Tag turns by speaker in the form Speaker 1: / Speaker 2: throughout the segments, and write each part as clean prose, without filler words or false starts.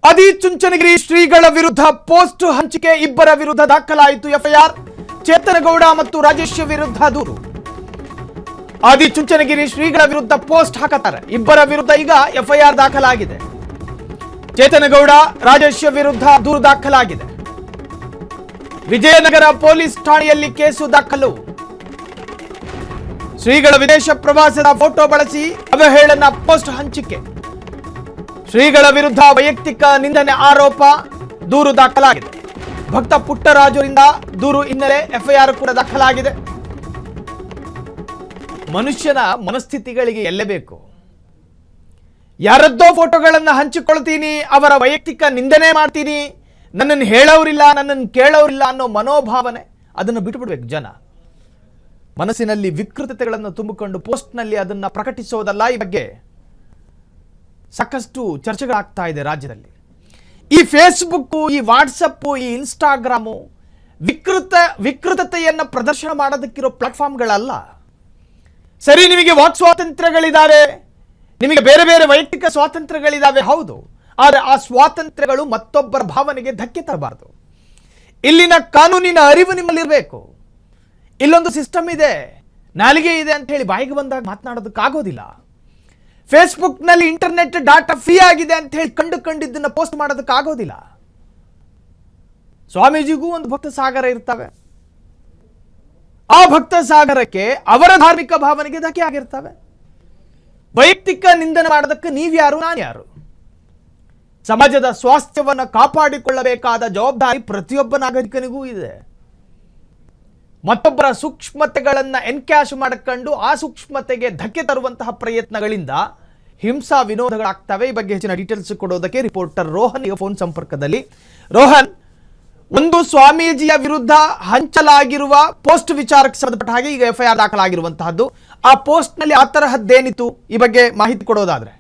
Speaker 1: ಆದಿಚುಂಚನಗಿರಿ ಶ್ರೀಗಳ ವಿರುದ್ಧ ಪೋಸ್ಟ್ ಹಂಚಿಕೆ, ಇಬ್ಬರ ವಿರುದ್ಧ ದಾಖಲಾಯಿತು ಎಫ್ಐಆರ್. ಚೇತನಗೌಡ ಮತ್ತು ರಾಜೇಶ್ ವಿರುದ್ಧ ದೂರು. ಆದಿಚುಂಚನಗಿರಿ ಶ್ರೀಗಳ ವಿರುದ್ಧ ಪೋಸ್ಟ್ ಹಾಕತಾರೆ, ಇಬ್ಬರ ವಿರುದ್ಧ ಈಗ ಎಫ್ಐಆರ್ ದಾಖಲಾಗಿದೆ. ಚೇತನಗೌಡ, ರಾಜೇಶ್ ವಿರುದ್ಧ ದೂರು ದಾಖಲಾಗಿದೆ. ವಿಜಯನಗರ ಪೊಲೀಸ್ ಠಾಣೆಯಲ್ಲಿ ಕೇಸು ದಾಖಲು. ಶ್ರೀಗಳ ವಿದೇಶ ಪ್ರವಾಸದ ಫೋಟೋ ಬಳಸಿ ಅವಹೇಳನ ಪೋಸ್ಟ್ ಹಂಚಿಕೆ. ಶ್ರೀಗಳ ವಿರುದ್ಧ ವೈಯಕ್ತಿಕ ನಿಂದನೆ ಆರೋಪ, ದೂರು ದಾಖಲಾಗಿದೆ. ಭಕ್ತ ಪುಟ್ಟರಾಜುರಿಂದ ದೂರು ಹಿನ್ನೆಲೆ ಎಫ್ಐಆರ್ ಕೂಡ ದಾಖಲಾಗಿದೆ. ಮನುಷ್ಯನ ಮನಸ್ಥಿತಿಗಳಿಗೆ ಎಲ್ಲೇ ಬೇಕು. ಯಾರದ್ದೋ ಫೋಟೋಗಳನ್ನು ಹಂಚಿಕೊಳ್ತೀನಿ, ಅವರ ವೈಯಕ್ತಿಕ ನಿಂದನೆ ಮಾಡ್ತೀನಿ, ನನ್ನನ್ನು ಹೇಳೋರಿಲ್ಲ, ನನ್ನನ್ನು ಕೇಳೋರಿಲ್ಲ ಅನ್ನೋ ಮನೋಭಾವನೆ, ಅದನ್ನು ಬಿಟ್ಟುಬಿಡ್ಬೇಕು. ಜನ ಮನಸ್ಸಿನಲ್ಲಿ ವಿಕೃತತೆಗಳನ್ನು ತುಂಬಿಕೊಂಡು ಪೋಸ್ಟ್ನಲ್ಲಿ ಅದನ್ನ ಪ್ರಕಟಿಸೋದಲ್ಲ. ಈ ಬಗ್ಗೆ ಸಾಕಷ್ಟು ಚರ್ಚೆಗಳಾಗ್ತಾ ಇದೆ ರಾಜ್ಯದಲ್ಲಿ. ಈ ಫೇಸ್ಬುಕ್, ಈ ವಾಟ್ಸಪ್, ಈ ಇನ್ಸ್ಟಾಗ್ರಾಮು ವಿಕೃತತೆಯನ್ನು ಪ್ರದರ್ಶನ ಮಾಡೋದಕ್ಕಿರೋ ಪ್ಲಾಟ್ಫಾರ್ಮ್ಗಳಲ್ಲ. ಸರಿ, ನಿಮಗೆ ವಾಕ್ ಸ್ವಾತಂತ್ರ್ಯಗಳಿದ್ದಾವೆ, ನಿಮಗೆ ಬೇರೆ ಬೇರೆ ವೈಯಕ್ತಿಕ ಸ್ವಾತಂತ್ರ್ಯಗಳಿದ್ದಾವೆ, ಹೌದು. ಆದರೆ ಆ ಸ್ವಾತಂತ್ರ್ಯಗಳು ಮತ್ತೊಬ್ಬರ ಭಾವನೆಗೆ ಧಕ್ಕೆ ತರಬಾರದು. ಇಲ್ಲಿನ ಕಾನೂನಿನ ಅರಿವು ನಿಮ್ಮಲ್ಲಿರಬೇಕು. ಇಲ್ಲೊಂದು ಸಿಸ್ಟಮ್ ಇದೆ, ನಾಲಿಗೆ ಇದೆ ಅಂತ ಹೇಳಿ ಬಾಯಿಗೆ ಬಂದಾಗ ಮಾತನಾಡೋದಕ್ಕಾಗೋದಿಲ್ಲ. ಫೇಸ್ಬುಕ್ನಲ್ಲಿ ಇಂಟರ್ನೆಟ್ ಡಾಟಾ ಫ್ರೀ ಆಗಿದೆ ಅಂತ ಹೇಳಿ ಕಂಡಿದ್ದನ್ನು ಪೋಸ್ಟ್ ಮಾಡೋದಕ್ಕಾಗೋದಿಲ್ಲ. ಸ್ವಾಮೀಜಿಗೂ ಒಂದು ಭಕ್ತ ಸಾಗರ ಇರ್ತವೆ. ಆ ಭಕ್ತ ಸಾಗರಕ್ಕೆ ಅವರ ಧಾರ್ಮಿಕ ಭಾವನೆಗೆ ಧಕ್ಕೆ ಆಗಿರ್ತವೆ. ವೈಯಕ್ತಿಕ ನಿಂದನೆ ಮಾಡೋದಕ್ಕೆ ನೀವ್ಯಾರು, ನಾನು ಯಾರು? ಸಮಾಜದ ಸ್ವಾಸ್ಥ್ಯವನ್ನು ಕಾಪಾಡಿಕೊಳ್ಳಬೇಕಾದ ಜವಾಬ್ದಾರಿ ಪ್ರತಿಯೊಬ್ಬ ನಾಗರಿಕನಿಗೂ ಇದೆ. ಮತ್ತೊಬ್ಬರ ಸೂಕ್ಷ್ಮತೆಗಳನ್ನು ಎನ್ಕ್ಯಾಶ್ ಮಾಡಿಕೊಂಡು ಆ ಸೂಕ್ಷ್ಮತೆಗೆ ಧಕ್ಕೆ ತರುವಂತಹ ಪ್ರಯತ್ನಗಳಿಂದ ಹಿಂಸಾ ವಿನೋದಗಳಾಗ್ತವೆ. ಈ ಬಗ್ಗೆ ಹೆಚ್ಚಿನ ಡೀಟೇಲ್ಸ್ ಕೊಡೋದಕ್ಕೆ ರಿಪೋರ್ಟರ್ ರೋಹನ್ ಈಗ ಫೋನ್ ಸಂಪರ್ಕದಲ್ಲಿ. ರೋಹನ್, ಒಂದು ಸ್ವಾಮೀಜಿಯ ವಿರುದ್ಧ ಹಂಚಲಾಗಿರುವ ಪೋಸ್ಟ್ ವಿಚಾರಕ್ಕೆ ಸಂಬಂಧಪಟ್ಟ ಹಾಗೆ ಈಗ ಎಫ್ಐಆರ್ ದಾಖಲಾಗಿರುವಂತಹದ್ದು. ಆ ಪೋಸ್ಟ್ ನಲ್ಲಿ ಆ ತರಹದ್ದೇನಿತ್ತು, ಈ ಬಗ್ಗೆ ಮಾಹಿತಿ ಕೊಡೋದಾದ್ರೆ?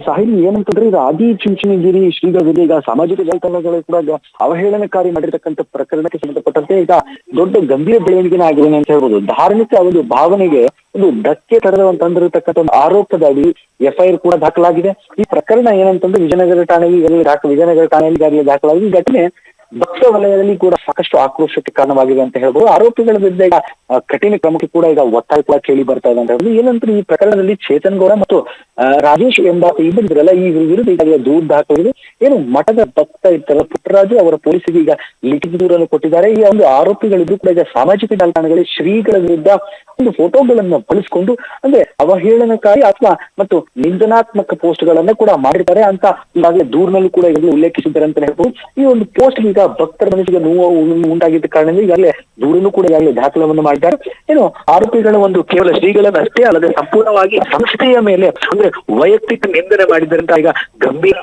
Speaker 2: ಸಾಹಿಲ್, ಏನಂತಂದ್ರೆ ಇದು ಆದಿಚುಂಚನಗಿರಿ ಶ್ರೀಗಳ ವಿರುದ್ಧ ಈಗ ಸಾಮಾಜಿಕ ಜಾಲತಾಣಗಳು ಕೂಡ ಅವಹೇಳನಕಾರಿ ಮಾಡಿರ್ತಕ್ಕಂಥ ಪ್ರಕರಣಕ್ಕೆ ಸಂಬಂಧಪಟ್ಟಂತೆ ಈಗ ದೊಡ್ಡ ಗಂಭೀರ ಬೆಳವಣಿಗೆ ಆಗಿರೋಣ ಅಂತ ಹೇಳ್ಬೋದು. ಧಾರ್ಮಿಕ ಒಂದು ಭಾವನೆಗೆ ಒಂದು ಧಕ್ಕೆ ತಡೆದಂತಂದಿರತಕ್ಕಂಥ ಒಂದು ಆರೋಪದಡಿ ಎಫ್ಐಆರ್ ಕೂಡ ದಾಖಲಾಗಿದೆ. ಈ ಪ್ರಕರಣ ಏನಂತಂದ್ರೆ ವಿಜಯನಗರ ಠಾಣೆಯಲ್ಲಿ ದಾಖಲಾಗಿದೆ. ಈ ಘಟನೆ ಭಕ್ತ ವಲಯದಲ್ಲಿ ಕೂಡ ಸಾಕಷ್ಟು ಆಕ್ರೋಶಕ್ಕೆ ಕಾರಣವಾಗಿದೆ ಅಂತ ಹೇಳ್ಬೋದು. ಆರೋಪಿಗಳ ವಿರುದ್ಧ ಈಗ ಕಠಿಣ ಕ್ರಮಕ್ಕೆ ಕೂಡ ಈಗ ಒತ್ತಾಯ ಕೂಡ ಕೇಳಿ ಬರ್ತಾ ಇದೆ ಅಂತ ಹೇಳ್ಬೋದು. ಏನಂದ್ರೆ ಈ ಪ್ರಕರಣದಲ್ಲಿ ಚೇತನಗೌಡ ಮತ್ತು ರಾಜೇಶ್ ಎಂಬಾತ ಇಬ್ಬರಿದ್ರಲ್ಲ, ಈ ವಿರುದ್ಧ ಈಗ ದೂರು ದಾಖಲಾಗಿದೆ. ಏನು ಮಠದ ಭಕ್ತ ಇರ್ತಾರಲ್ಲ ಪುಟ್ಟರಾಜು, ಅವರ ಪೊಲೀಸರಿಗೆ ಈಗ ಲಿಖಿತ ದೂರನ್ನು ಕೊಟ್ಟಿದ್ದಾರೆ. ಈ ಒಂದು ಆರೋಪಿಗಳಿದ್ದು ಕೂಡ ಈಗ ಸಾಮಾಜಿಕ ಜಾಲತಾಣಗಳಲ್ಲಿ ಶ್ರೀಗಳ ವಿರುದ್ಧ ಒಂದು ಫೋಟೋಗಳನ್ನ ಬಳಸಿಕೊಂಡು ಅಂದ್ರೆ ಅವಹೇಳನಕಾರಿ ಅಥವಾ ಮತ್ತು ನಿಂದನಾತ್ಮಕ ಪೋಸ್ಟ್ ಗಳನ್ನ ಕೂಡ ಮಾಡಿರ್ತಾರೆ ಅಂತ ಈಗಾಗಲೇ ದೂರಿನಲ್ಲಿ ಕೂಡ ಉಲ್ಲೇಖಿಸಿದ್ದಾರೆ ಅಂತ ಹೇಳ್ಬೋದು. ಈ ಒಂದು ಪೋಸ್ಟ್ ಈಗ ಭಕ್ತರ ಮನಸ್ಸಿಗೆ ನೋವು ಉಂಟಾಗಿದ್ದ ಕಾರಣದಿಂದ ಈಗಾಗಲೇ ದೂರನ್ನು ಕೂಡ ಈಗಾಗಲೇ ದಾಖಲವನ್ನು ಮಾಡಿದ್ದಾರೆ. ಏನು ಆರೋಪಿಗಳ ಒಂದು ಕೇವಲ ಶ್ರೀಗಳನ್ನ ಅಷ್ಟೇ ಅಲ್ಲದೆ ಸಂಪೂರ್ಣವಾಗಿ ಸಂಸ್ಥೆಯ ಮೇಲೆ ಅಂದ್ರೆ ವೈಯಕ್ತಿಕ ನಿಂದನೆ ಮಾಡಿದ್ದಾರೆ ಅಂತ ಈಗ ಗಂಭೀರ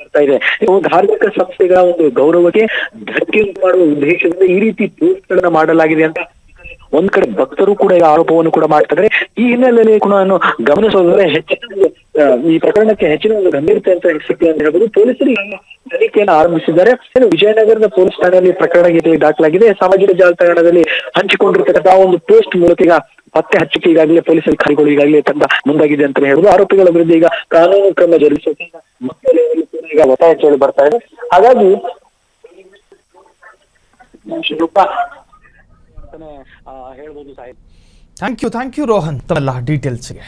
Speaker 2: ಬರ್ತಾ ಇದೆ. ಧಾರ್ಮಿಕ ಸಂಸ್ಥೆಗಳ ಒಂದು ಗೌರವಕ್ಕೆ ಧಕ್ಕೆ ಮಾಡುವ ಉದ್ದೇಶದಿಂದ ಈ ರೀತಿ ಪೋಸ್ಟ್ ಗಳನ್ನ ಮಾಡಲಾಗಿದೆ ಅಂತ ಒಂದ್ ಕಡೆ ಭಕ್ತರು ಕೂಡ ಈಗ ಆರೋಪವನ್ನು ಕೂಡ ಮಾಡ್ತಿದ್ದಾರೆ. ಈ ಹಿನ್ನೆಲೆಯಲ್ಲಿ ಕೂಡ ಗಮನಿಸೋದ್ರೆ ಈ ಪ್ರಕರಣಕ್ಕೆ ಹೆಚ್ಚಿನ ಒಂದು ಗಂಭೀರತೆ ಅಂತ ಸಿಕ್ಕಿದೆ ಅಂತ ಹೇಳ್ಬೋದು. ಪೊಲೀಸರು ತನಿಖೆಯನ್ನು ಆರಂಭಿಸಿದ್ದಾರೆ. ವಿಜಯನಗರದ ಪೊಲೀಸ್ ಠಾಣೆಯಲ್ಲಿ ಪ್ರಕರಣ ದಾಖಲಾಗಿದೆ. ಸಾಮಾಜಿಕ ಜಾಲತಾಣದಲ್ಲಿ ಹಂಚಿಕೊಂಡಿರ್ತಕ್ಕಂಥ ಒಂದು ಪೋಸ್ಟ್ ಮೂಲಕ ಈಗ ಪತ್ತೆ ಹಚ್ಚಕ್ಕೆ ಈಗಾಗಲೇ ಪೊಲೀಸ್ ಅಧಿಕಾರಿಗಳು ಈಗಾಗಲೇ ತಂಡ ಮುಂದಾಗಿದೆ ಅಂತ ಹೇಳ್ಬೋದು. ಆರೋಪಿಗಳ ವಿರುದ್ಧ ಈಗ ಕಾನೂನು ಕ್ರಮ ಜರುಗಿಸೋಕೆ ಈಗ ಒತ್ತಾಯ ಕೇಳಿ ಬರ್ತಾ ಇದೆ. ಹಾಗಾಗಿ ಹೇಳ್ಬೋದು ಸಾಹಿಬ್.
Speaker 1: ಥ್ಯಾಂಕ್ ಯು ರೋಹನ್ ತಮ್ಮೆಲ್ಲ ಡೀಟೇಲ್ಸ್ಗೆ.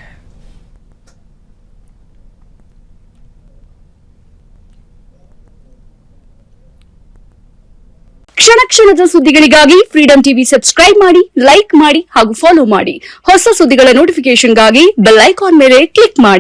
Speaker 3: ಕ್ಷಣ ಕ್ಷಣದ ಸುದ್ದಿಗಳಿಗಾಗಿ ಫ್ರೀಡಂ ಟಿವಿ ಸಬ್ಸ್ಕ್ರೈಬ್ ಮಾಡಿ, ಲೈಕ್ ಮಾಡಿ ಹಾಗೂ ಫಾಲೋ ಮಾಡಿ. ಹೊಸ ಸುದ್ದಿಗಳ ನೋಟಿಫಿಕೇಶನ್ಗಾಗಿ ಬೆಲ್ ಐಕಾನ್ ಮೇಲೆ ಕ್ಲಿಕ್ ಮಾಡಿ.